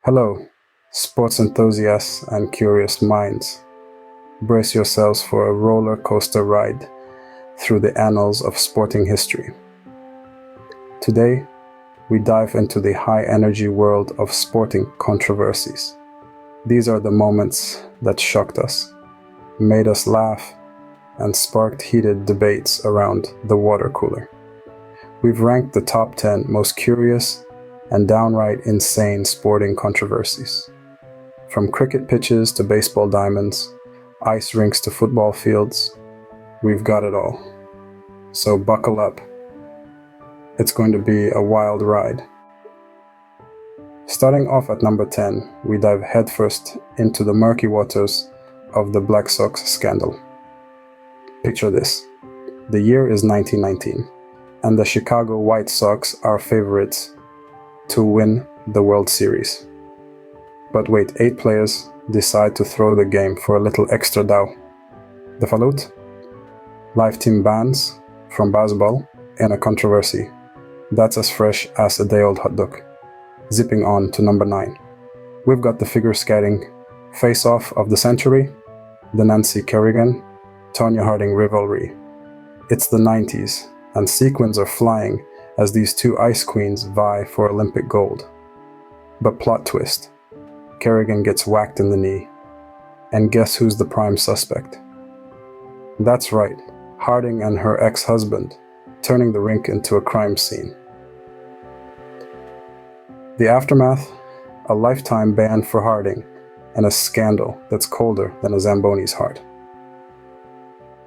Hello, sports enthusiasts and curious minds. Brace yourselves for a roller coaster ride through the annals of sporting history. Today, we dive into the high-energy world of sporting controversies. These are the moments that shocked us, made us laugh, and sparked heated debates around the water cooler. We've ranked the top 10 most curious and downright insane sporting controversies. From cricket pitches to baseball diamonds, ice rinks to football fields, we've got it all. So buckle up. It's going to be a wild ride. Starting off at number 10, we dive headfirst into the murky waters of the Black Sox scandal. Picture this. The year is 1919, and the Chicago White Sox are favorites to win the World Series. But wait, 8 players decide to throw the game for a little extra dough. The fallout? Live team bans from baseball in a controversy. That's as fresh as a day-old hot dog. Zipping on to number 9. We've got the figure skating face-off of the century, the Nancy Kerrigan-Harding rivalry. It's the 90s, and sequins are flying as these two ice queens vie for Olympic gold. But plot twist, Kerrigan gets whacked in the knee. And guess who's the prime suspect? That's right, Harding and her ex-husband, turning the rink into a crime scene. The aftermath, a lifetime ban for Harding, and a scandal that's colder than a Zamboni's heart.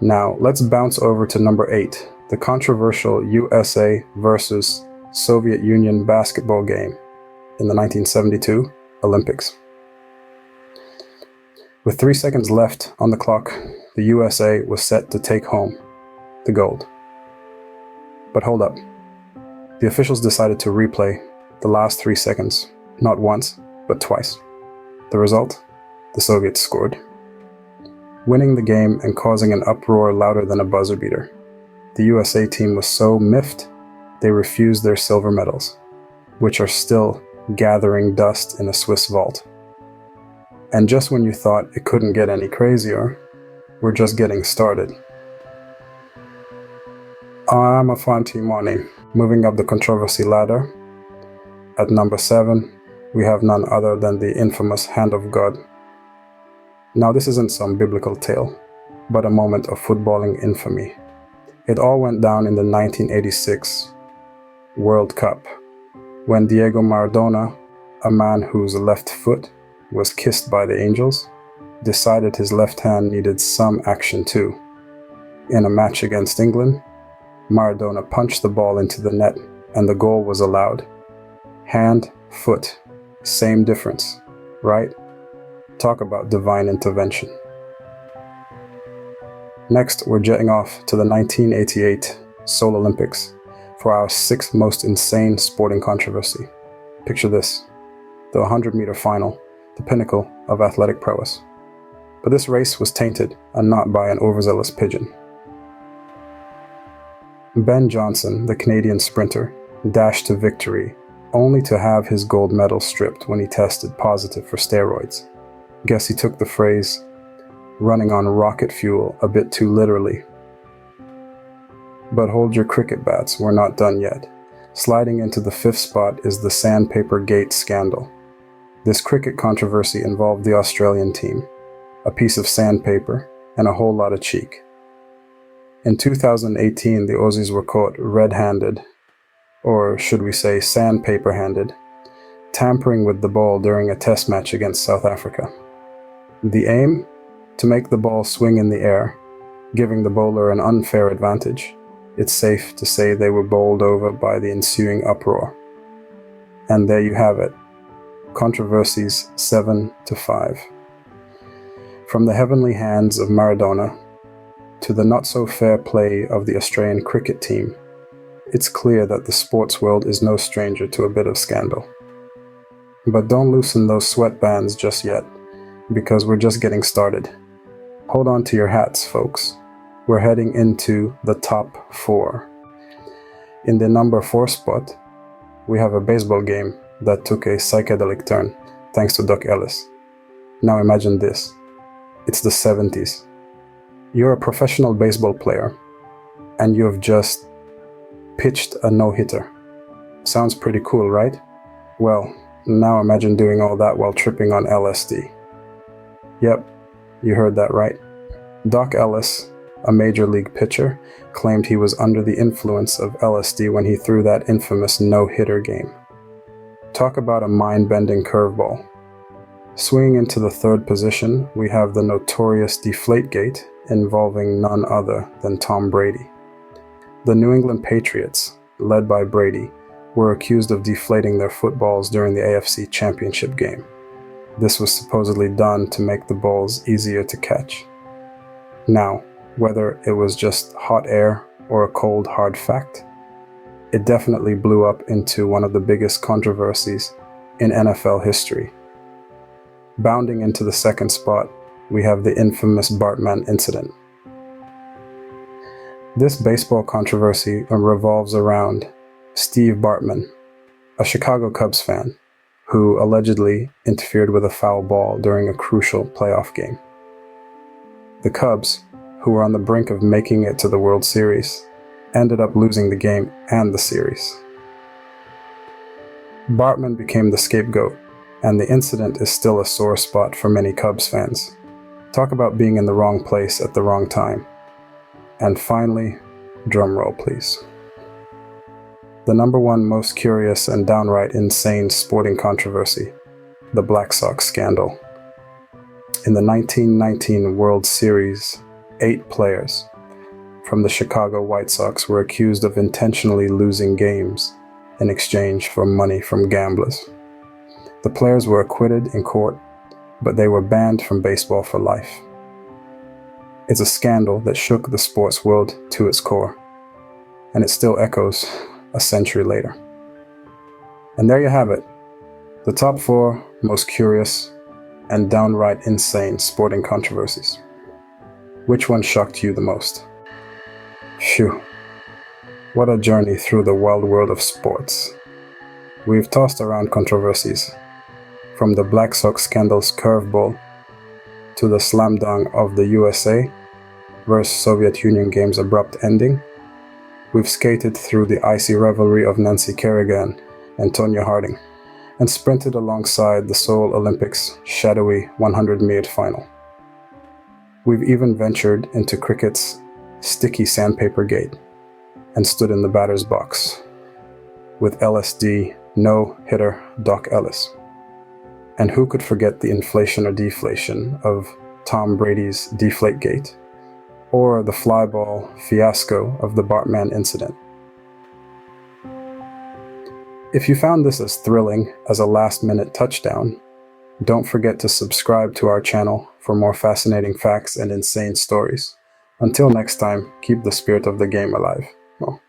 Now, let's bounce over to number 8, the controversial USA versus Soviet Union basketball game in the 1972 Olympics. With 3 seconds left on the clock, the USA was set to take home the gold. But hold up. The officials decided to replay the last 3 seconds, not once, but twice. The result? The Soviets scored, winning the game and causing an uproar louder than a buzzer beater. The USA team was so miffed, they refused their silver medals, which are still gathering dust in a Swiss vault. And just when you thought it couldn't get any crazier, we're just getting started. I'm a Fanti Money. Moving up the controversy ladder, at number 7, we have none other than the infamous Hand of God. Now this isn't some biblical tale, but a moment of footballing infamy. It all went down in the 1986 World Cup, when Diego Maradona, a man whose left foot was kissed by the angels, decided his left hand needed some action too. In a match against England, Maradona punched the ball into the net and the goal was allowed. Hand, foot, same difference, right? Talk about divine intervention. Next, we're jetting off to the 1988 Seoul Olympics for our 6th most insane sporting controversy. Picture this, the 100-meter final, the pinnacle of athletic prowess. But this race was tainted, and not by an overzealous pigeon. Ben Johnson, the Canadian sprinter, dashed to victory, only to have his gold medal stripped when he tested positive for steroids. Guess he took the phrase, running on rocket fuel, a bit too literally. But hold your cricket bats, we're not done yet. Sliding into the 5th spot is the Sandpaper Gate scandal. This cricket controversy involved the Australian team, a piece of sandpaper, and a whole lot of cheek. In 2018, the Aussies were caught red-handed, or should we say sandpaper-handed, tampering with the ball during a test match against South Africa. The aim? To make the ball swing in the air, giving the bowler an unfair advantage. It's safe to say they were bowled over by the ensuing uproar. And there you have it. Controversies 7-5. From the heavenly hands of Maradona to the not-so-fair play of the Australian cricket team, it's clear that the sports world is no stranger to a bit of scandal. But don't loosen those sweatbands just yet, because we're just getting started. Hold on to your hats, folks. We're heading into the top 4. In the number 4 spot, we have a baseball game that took a psychedelic turn, thanks to Doc Ellis. Now imagine this. It's the 70s. You're a professional baseball player, and you have just pitched a no-hitter. Sounds pretty cool, right? Well, now imagine doing all that while tripping on LSD. Yep, you heard that right. Doc Ellis, a major league pitcher, claimed he was under the influence of LSD when he threw that infamous no-hitter game. Talk about a mind-bending curveball. Swinging into the third position, we have the notorious Deflategate involving none other than Tom Brady. The New England Patriots, led by Brady, were accused of deflating their footballs during the AFC Championship game. This was supposedly done to make the balls easier to catch. Now, whether it was just hot air or a cold hard fact, it definitely blew up into one of the biggest controversies in NFL history. Bounding into the second spot, we have the infamous Bartman incident. This baseball controversy revolves around Steve Bartman, a Chicago Cubs fan, who allegedly interfered with a foul ball during a crucial playoff game. The Cubs, who were on the brink of making it to the World Series, ended up losing the game and the series. Bartman became the scapegoat, and the incident is still a sore spot for many Cubs fans. Talk about being in the wrong place at the wrong time. And finally, drum roll please. The number one most curious and downright insane sporting controversy, the Black Sox scandal. In the 1919 World Series, 8 players from the Chicago White Sox were accused of intentionally losing games in exchange for money from gamblers. The players were acquitted in court, but they were banned from baseball for life. It's a scandal that shook the sports world to its core, and it still echoes a century later. And there you have it, the top 4 most curious and downright insane sporting controversies. Which one shocked you the most? Phew, what a journey through the wild world of sports. We've tossed around controversies, from the Black Sox scandal's curveball to the slam dunk of the USA versus Soviet Union game's abrupt ending. We've skated through the icy rivalry of Nancy Kerrigan and Harding, and sprinted alongside the Seoul Olympics' shadowy 100-meter final. We've even ventured into cricket's sticky Sandpaper gate and stood in the batter's box with LSD no-hitter Doc Ellis. And who could forget the inflation or deflation of Tom Brady's Deflategate, or the fly ball fiasco of the Bartman incident? If you found this as thrilling as a last-minute touchdown, don't forget to subscribe to our channel for more fascinating facts and insane stories. Until next time, keep the spirit of the game alive. Well,